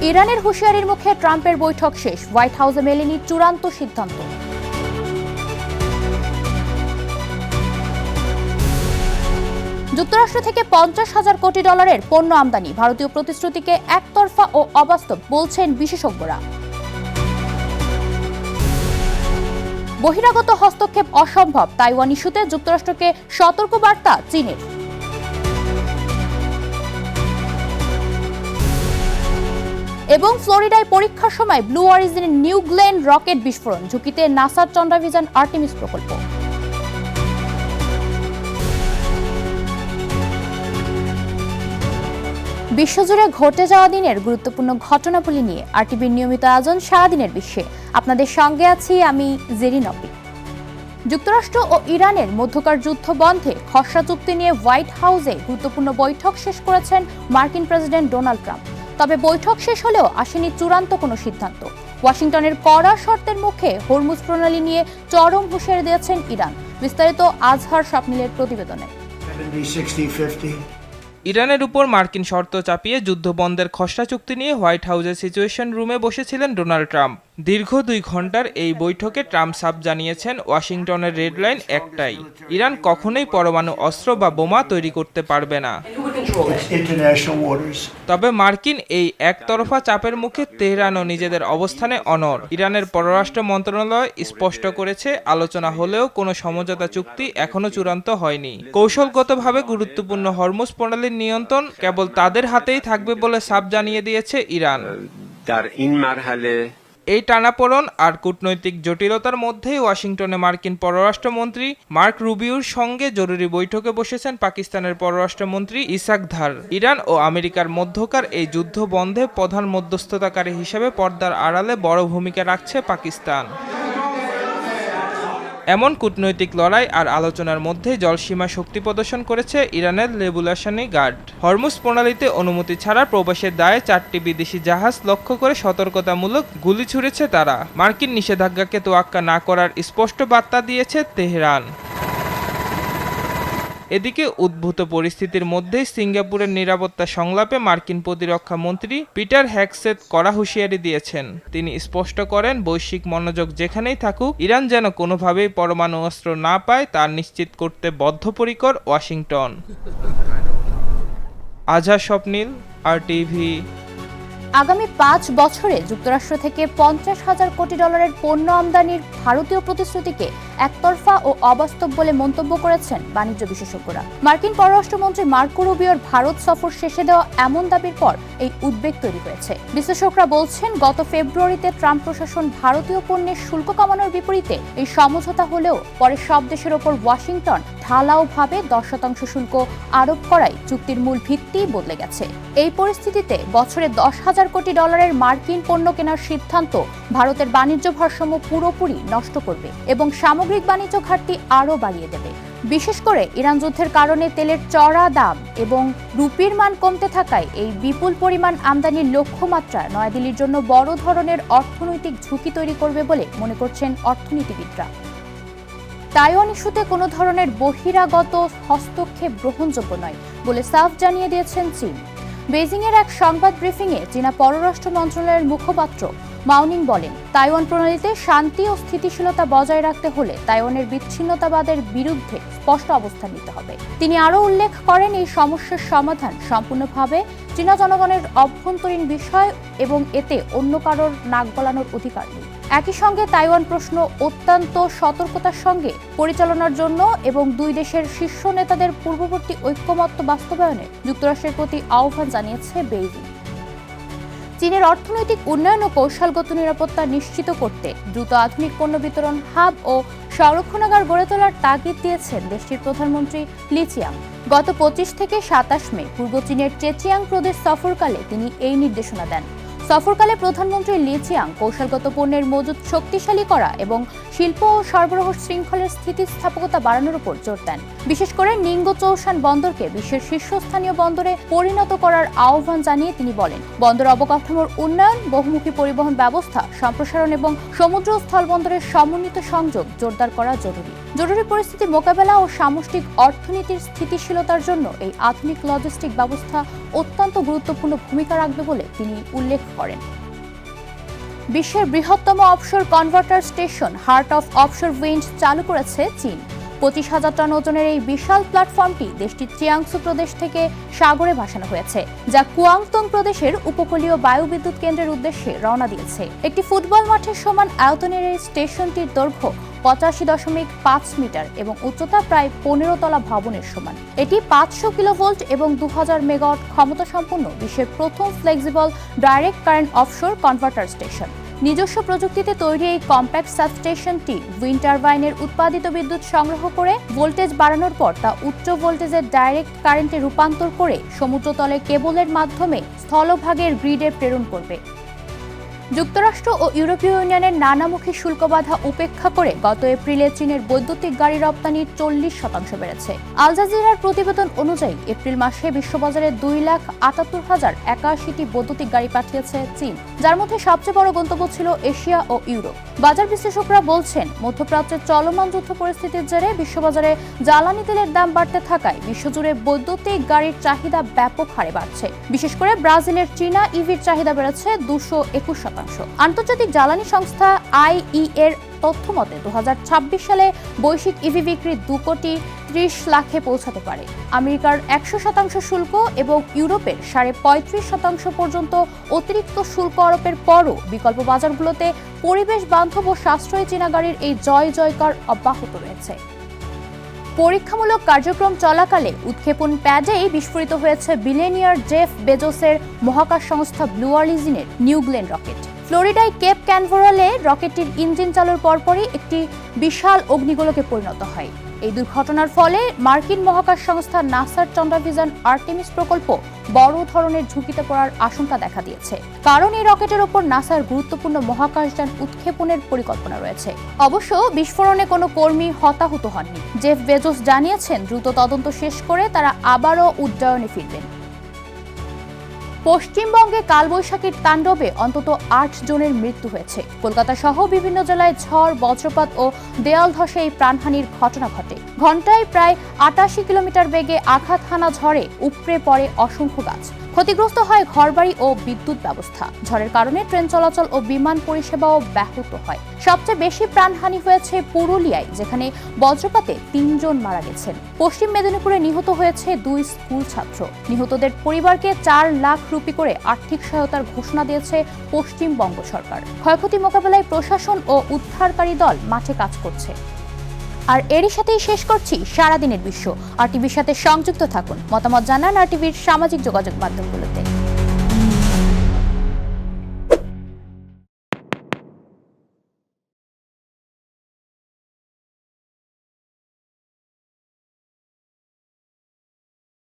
ইরানের হুঁশিয়ারির মুখে ট্রাম্পের বৈঠক শেষ, হোয়াইট হাউসে মেলেনি চূড়ান্ত সিদ্ধান্ত। যুক্তরাষ্ট্র থেকে 50,000 কোটি ডলারের পণ্য আমদানি, ভারতীয় প্রতিশ্রুতিকে একতরফা ও অবাস্তব বলছেন বিশেষজ্ঞরা। বহিরাগত হস্তক্ষেপ অসম্ভব, তাইওয়ান ইস্যুতে যুক্তরাষ্ট্রকে সতর্কবার্তা চীনের। এবং ফ্লোরিডায় পরীক্ষার সময় ব্লু অরিজিনের নিউ গ্লেন রকেট বিস্ফোরণ, ঝুঁকিতে নাসার চন্দ্রাভিযান আর্টেমিস প্রকল্প। বিশ্বজুড়ে ঘটে যাওয়া দিনের গুরুত্বপূর্ণ ঘটনাবলী নিয়ে আরটিভির নিয়মিত আয়োজন সারাদিনের বিশ্বে। আপনাদের সঙ্গে আছি আমি জেরিন অপি। যুক্তরাষ্ট্র ও ইরানের মধ্যকার যুদ্ধ বন্ধে খসড়া চুক্তি নিয়ে হোয়াইট হাউসে গুরুত্বপূর্ণ বৈঠক শেষ করেছেন মার্কিন প্রেসিডেন্ট ডোনাল্ড ট্রাম্প। তবে বৈঠক শেষ হলেও আসেনি চূড়ান্ত কোনো সিদ্ধান্ত। ওয়াশিংটনের কড়া শর্তের মুখে হরমুজ প্রণালী নিয়ে চরম হুঁশিয়ারি দিয়েছেন ইরান। বিস্তারিত আজহার স্বপ্নিলের প্রতিবেদনে। ইরানের উপর মার্কিন শর্ত চাপিয়ে যুদ্ধবন্ধের খসড়া চুক্তি নিয়ে হোয়াইট হাউসের সিচুয়েশন রুমে বসেছিলেন ডোনাল্ড ট্রাম্প। দীর্ঘ 2 ঘন্টার এই বৈঠকে ট্রাম্প সাফ জানিয়েছেন, ওয়াশিংটনের রেড লাইন একটাই, ইরান কখনোই পরমাণু অস্ত্র বা বোমা তৈরি করতে পারবে না। তবে মার্কিন এই একতরফা চাপের মুখে তেহরানও নিজেদের অবস্থানে অনড়। ইরানের পররাষ্ট্র মন্ত্রণালয় স্পষ্ট করেছে, আলোচনা হলেও কোনো সমঝোতা চুক্তি এখনো চূড়ান্ত হয়নি। কৌশলগতভাবে গুরুত্বপূর্ণ হরমুজ প্রণালীর নিয়ন্ত্রণ কেবল তাদের হাতেই থাকবে বলে সাফ জানিয়ে দিয়েছে ইরান। এই টানাপোড়েন আর কূটনৈতিক জটিলতার মধ্যেই ওয়াশিংটনে মার্কিন পররাষ্ট্রমন্ত্রী মার্ক রুবিওর সঙ্গে জরুরি বৈঠকে বসেছেন পাকিস্তানের পররাষ্ট্রমন্ত্রী ইসাক দার। ইরান ও আমেরিকার মধ্যকার এই যুদ্ধ বন্ধে প্রধান মধ্যস্থতাকারী হিসেবে পর্দার আড়ালে বড় ভূমিকা রাখছে পাকিস্তান। এমন কূটনৈতিক লড়াই আর আলোচনার মধ্যে জলসীমা শক্তি প্রদর্শন করেছে ইরানের রেভলিউশনারি গার্ড। হরমুজ প্রণালীতে অনুমতি ছাড়া প্রবেশের দায়ে 4টি বিদেশি জাহাজ লক্ষ্য করে সতর্কতামূলক গুলি ছুড়েছে তারা। মার্কিন নিষেধাজ্ঞাকে তোয়াক্কা না করার স্পষ্ট বার্তা দিয়েছে তেহরান। এদিকে উদ্ভূত পরিস্থিতির মধ্যেই সিঙ্গাপুরের নিরাপত্তা সংলাপে মার্কিন প্রতিরক্ষা মন্ত্রী পিটার হেগসেথ কড়া হুঁশিয়ারি দিয়েছেন। তিনি স্পষ্ট করেন, বৈশ্বিক মনোযোগ যেখানেই থাকুক, ইরান যেন কোনোভাবেই পরমাণু অস্ত্র না পায় তা নিশ্চিত করতে বদ্ধপরিকর ওয়াশিংটন। আজহার স্বপ্নিল, আরটিভি। আগামী 5 বছরে যুক্তরাষ্ট্র থেকে 50,000 কোটি ডলারের পণ্য আমদানির ভারতীয় প্রতিশ্রুতিকে একতরফা ও অবাস্তব বলে মন্তব্য করেছেন বাণিজ্য বিশেষজ্ঞরা। মার্কিন পররাষ্ট্রমন্ত্রী মার্কো রুবিওর ভারত সফর শেষে দেওয়া এমন দাবির পর এই উদ্বেগ তৈরি হয়েছে। বিশ্লেষকরা বলছেন, গত ফেব্রুয়ারিতে ট্রাম্প প্রশাসন ভারতীয় পণ্যের শুল্ক কমানোর বিপরীতে এই সমঝোতা হলেও পরে সব দেশের ওপর ওয়াশিংটন ঢালাওভাবে 10% শুল্ক আরোপ করায় চুক্তির মূল ভিত্তি বদলে গেছে। এই পরিস্থিতিতে বছরে 10,000 কোটি ডলারের মার্কিন পণ্য কেনার সিদ্ধান্ত ভারতের বাণিজ্য ভারসাম্য পুরোপুরি নষ্ট করবে এবং সামগ্রিক বাণিজ্য ঘাটতি আরও বাড়িয়ে দেবে। বিশেষ করে ইরান যুদ্ধের কারণে তেলের চড়া দাম এবং রুপির মান কমতে থাকায় এই বিপুল পরিমাণ আমদানির লক্ষ্যমাত্রা নয়াদিল্লির জন্য বড় ধরনের অর্থনৈতিক ঝুঁকি তৈরি করবে বলে মনে করছেন অর্থনীতিবিদরা। তাইওয়ান ইস্যুতে কোনো ধরনের বহিরাগত হস্তক্ষেপ গ্রহণযোগ্য নয় বলে সাফ জানিয়ে দিয়েছেন চীন। বেজিংয়ের এক সংবাদ ব্রিফিংয়ে চীনা পররাষ্ট্র মন্ত্রণালয়ের মুখপাত্র মাওনিং বলেন, তাইওয়ান প্রণালীতে শান্তি ও স্থিতিশীলতা বজায় রাখতে হলে তাইওয়ানের বিচ্ছিন্নতাবাদের বিরুদ্ধে স্পষ্ট অবস্থান নিতে হবে। তিনি আরও উল্লেখ করেন, এই সমস্যার সমাধান সম্পূর্ণভাবে চীনা জনগণের অভ্যন্তরীণ বিষয় এবং এতে অন্য কারোর নাক গলানোর অধিকার নেই। একই সঙ্গে তাইওয়ান প্রশ্ন অত্যন্ত সতর্কতার সঙ্গে পরিচালনার জন্য এবং দুই দেশের শীর্ষ নেতাদের পূর্ববর্তী ঐক্যমত্য বাস্তবায়নে যুক্তরাষ্ট্রের প্রতি আহ্বান জানিয়েছে বেইজিং। চীনের অর্থনৈতিক উন্নয়ন ও কৌশলগত নিরাপত্তা নিশ্চিত করতে দ্রুত আধুনিক পণ্য বিতরণ হাব ও সংরক্ষণাগার গড়ে তোলার তাগিদ দিয়েছেন দেশটির প্রধানমন্ত্রী লি চিয়াং। গত 25 থেকে 27 মে পূর্ব চীনের চেচিয়াং প্রদেশ সফরকালে তিনি এই নির্দেশনা দেন। সফরকালে প্রধানমন্ত্রী লি চিয়াং কৌশলগত পণ্যের মজুত শক্তিশালী করা এবং শিল্প ও সরবরাহ শৃঙ্খলের স্থিতিস্থাপকতা বাড়ানোর উপর জোর দেন। বিশেষ করে নিঙ্গো চৌসান বন্দরকে বিশ্বের শীর্ষস্থানীয় বন্দরে পরিণত করার আহ্বান জানিয়ে তিনি বলেন, বন্দর অবকাঠামোর উন্নয়ন, বহুমুখী পরিবহন ব্যবস্থা সম্প্রসারণ এবং সমুদ্র স্থল বন্দরের সমন্বিত সংযোগ জোরদার করা জরুরি। জরুরি পরিস্থিতি মোকাবেলা ও সামষ্টিক অর্থনীতির স্থিতিশীলতার জন্য এই আধুনিক লজিস্টিক ব্যবস্থা অত্যন্ত গুরুত্বপূর্ণ ভূমিকা রাখবে বলে তিনি উল্লেখ করেন। বিশ্বের বৃহত্তম offshore converter station heart of offshore wind চালু করেছে চীন। 25,000 টন ওজনের এই বিশাল প্ল্যাটফর্মটি দেশটির চিয়াংসু প্রদেশ থেকে সাগরে ভাসানো হয়েছে, যা কুয়াংতং প্রদেশের উপকূলীয় বায়ুবিদ্যুৎ কেন্দ্রের উদ্দেশ্যে রওনা দিয়েছে। একটি ফুটবল মাঠের সমান আয়তনের এই স্টেশনটির দৈর্ঘ্য 85.5 মিটার এবং উচ্চতা প্রায় 15 তলা ভবনের সমান। এটি 500 কিলোভোল্ট এবং 2000 মেগাওয়াট ক্ষমতা সম্পন্ন বিশ্বের প্রথম flexible direct current offshore converter station. নিজস্ব প্রযুক্তিতে তৈরি এই কম্প্যাক্ট সাবস্টেশনটি উইন্ড টারবাইনের উৎপাদিত বিদ্যুৎ সংগ্রহ করে ভোল্টেজ বাড়ানোর পর তা উচ্চ ভোল্টেজের ডাইরেক্ট কারেন্টে রূপান্তর করে সমুদ্রতলে কেবলের মাধ্যমে স্থলভাগের গ্রিডে প্রেরণ করবে। যুক্তরাষ্ট্র ও ইউরোপীয় ইউনিয়নের নানামুখী শুল্ক বাধা উপেক্ষা করে গত এপ্রিলে চীনের বৈদ্যুতিক গাড়ি রপ্তানি 40% বেড়েছে। আল জাজিরার প্রতিবেদন অনুযায়ী এপ্রিল মাসে বিশ্ববাজারে 2,78,081টি বৈদ্যুতিক গাড়ি পাঠিয়েছে চীন, যার মধ্যে সবচেয়ে বড় গন্তব্য ছিল এশিয়া ও ইউরোপ। বাজার বিশ্লেষকরা বলছেন, মধ্যপ্রাচ্যের চলমান যুদ্ধ পরিস্থিতির জেরে বিশ্ববাজারে জ্বালানি তেলের দাম বাড়তে থাকায় বিশ্বজুড়ে বৈদ্যুতিক গাড়ির চাহিদা ব্যাপক হারে বাড়ছে। বিশেষ করে ব্রাজিলের চীনা ইভির চাহিদা বেড়েছে 221%। আন্তর্জাতিক জ্বালানি সংস্থা IEA এর তথ্য মতে 2026 সালে বৈশ্বিক ইভি বিক্রি 2,30,00,000-এ পৌঁছাতে পারে। আমেরিকার 100% শুল্ক এবং ইউরোপের 35% পর্যন্ত অতিরিক্ত শুল্ক আরোপের পরও বিকল্প বাজারগুলোতে পরিবেশ বান্ধব ও সাশ্রয়ী চীনা গাড়ির এই জয়জয়কার অব্যাহত রয়েছে। পরীক্ষামূলক কার্যক্রম চলাকালে উৎক্ষেপণ প্যাডেই বিস্ফোরিত হয়েছে বিলিয়নিয়ার জেফ বেজোসের মহাকাশ সংস্থা ব্লু অরিজিনের নিউ গ্লেন রকেট। ফ্লোরিডায় কেপ ক্যানভারালে রকেটটির ইঞ্জিন চালুর পরপরই একটি বিশাল অগ্নিগোলকে পরিণত হয়। এই দুর্ঘটনার ফলে মার্কিন মহাকাশ সংস্থা নাসার চন্দ্রাভিযান আর্টেমিস প্রকল্প বড় ধরনের ঝুঁকিতে পড়ার আশঙ্কা দেখা দিয়েছে, কারণ এই রকেটের ওপর নাসার গুরুত্বপূর্ণ মহাকাশযান উৎক্ষেপণের পরিকল্পনা রয়েছে। অবশ্য বিস্ফোরণে কোনো কর্মী হতাহত হননি। জেফ বেজোস জানিয়েছেন, দ্রুত তদন্ত শেষ করে তারা আবারও উড্ডয়নে ফিরবেন। পশ্চিমবঙ্গে কালবৈশাখীর তাণ্ডবে অন্তত 8 জনের মৃত্যু হয়েছে। কলকাতা সহ বিভিন্ন জেলায় ঝড়, বজ্রপাত ও দেয়াল ধসে এই প্রাণহানির ঘটনা ঘটে। ঘণ্টায় প্রায় 88 কিলোমিটার বেগে আঘাত হানা ঝড়ে উপড়ে পড়ে অসংখ্য গাছ। ক্ষতিগ্রস্ত হয় ঘরবাড়ি ও বিদ্যুৎ ব্যবস্থা। ঝড়ের কারণে ট্রেন চলাচল ও বিমান পরিষেবাও ব্যাহত হয়। সবচেয়ে বেশি প্রাণহানি হয়েছে পুরুলিয়ায়, যেখানে বজ্রপাতে 3 জন মারা গেছেন। পশ্চিম মেদিনীপুরে নিহত হয়েছে 2 স্কুল ছাত্র। নিহতদের পরিবারকে 4 লাখ রুপি করে আর্থিক সহায়তার ঘোষণা দিয়েছে পশ্চিমবঙ্গ সরকার। ক্ষয়ক্ষতি মোকাবেলায় প্রশাসন ও উদ্ধারকারী দল মাঠে কাজ করছে। আর এরই সাথেই শেষ করছি সারাদিনের বিশ্ব। আর টিভির সাথে সংযুক্ত থাকুন, মতামত জানান আর টিভির সামাজিক যোগাযোগ মাধ্যমগুলোতে।